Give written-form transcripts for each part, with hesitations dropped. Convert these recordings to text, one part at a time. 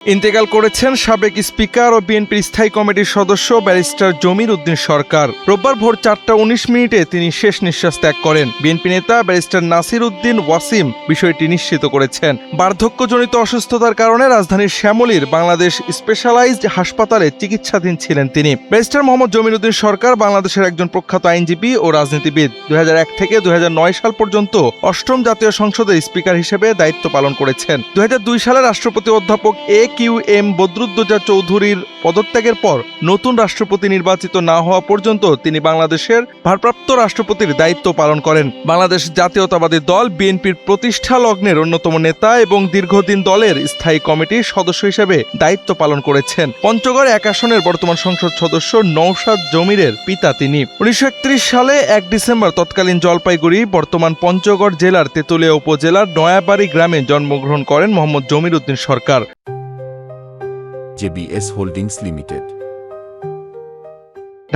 ইন্তেকাল করেছেন সাবেক স্পিকার ও বিএনপির স্থায়ী কমিটির সদস্য ব্যারিস্টার জমির উদ্দিন সরকার। রোববার ভোর 4:19 তিনি শেষ নিঃশ্বাস ত্যাগ করেন। বিএনপি নেতা ব্যারিস্টার নাসির উদ্দিন ওয়াসিম বিষয়টি নিশ্চিত করেছেন। বার্ধক্যজনিত অসুস্থতার কারণে রাজধানীর শ্যামলীর বাংলাদেশ স্পেশালাইজড হাসপাতালে চিকিৎসাধীন ছিলেন তিনি। ব্যারিস্টার মোহাম্মদ জমির উদ্দিন সরকার বাংলাদেশের একজন প্রখ্যাত আইনজীবী ও রাজনীতিবিদ। 2001 থেকে 2009 সাল পর্যন্ত অষ্টম জাতীয় সংসদের স্পিকার হিসেবে দায়িত্ব পালন করেছেন। 2002 সালে রাষ্ট্রপতি অধ্যাপক AQM বদরুদ্দোজা চৌধুরীর পদত্যাগের পর নতুন রাষ্ট্রপতি নির্বাচিত না হওয়া পর্যন্ত তিনি বাংলাদেশের ভারপ্রাপ্ত রাষ্ট্রপতির দায়িত্ব পালন করেন। বাংলাদেশ জাতীয়তাবাদী দল বিএনপির প্রতিষ্ঠা লগ্নের অন্যতম নেতা এবং দীর্ঘদিন দলের স্থায়ী কমিটির সদস্য হিসেবে দায়িত্ব পালন করেছেন। পঞ্চগড় 1 আসনের বর্তমান সংসদ সদস্য নওশাদ জমিরের পিতা তিনি। 1931 সালে 1 ডিসেম্বর তৎকালীন জলপাইগুড়ি বর্তমান পঞ্চগড় জেলার তেঁতুলিয়া উপজেলার নয়াবাড়ি গ্রামে জন্মগ্রহণ করেন Mohammad Jamir Uddin Sarkar. JBS holdings limited.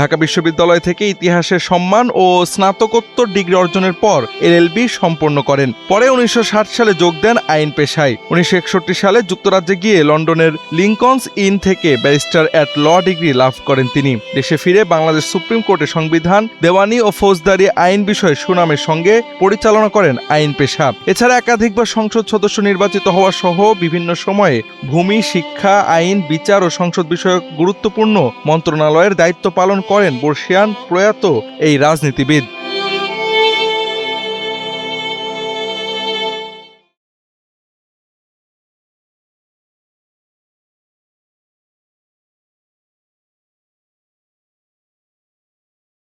Dhaka বিশ্ববিদ্যালয় থেকে ইতিহাসে সম্মান ও স্নাতকোত্তর ডিগ্রি অর্জনের পর LLB সম্পন্ন করেন। পরে 1960 সালে যোগ দেন আইন পেশায়। 1961 সালে যুক্তরাজ্যে গিয়ে লন্ডনের লিংকনস ইন থেকে ব্যারিস্টার অ্যাট ল ডিগ্রি লাভ করেন তিনি। দেশে ফিরে বাংলাদেশ সুপ্রিম কোর্টে সংবিধান, দেওয়ানি ও ফৌজদারি আইন বিষয়ে সুনামের সঙ্গে পরিচালনা করেন আইন পেশা। এছাড়া একাধিকবার সংসদ সদস্য নির্বাচিত হওয়া সহ বিভিন্ন সময়ে ভূমি, শিক্ষা, আইন, বিচার ও সংসদ বিষয়ক গুরুত্বপূর্ণ মন্ত্রণালয়ের দায়িত্ব পালন করেন বর্ষিয়ান প্রয়াত এই রাজনীতিবিদ।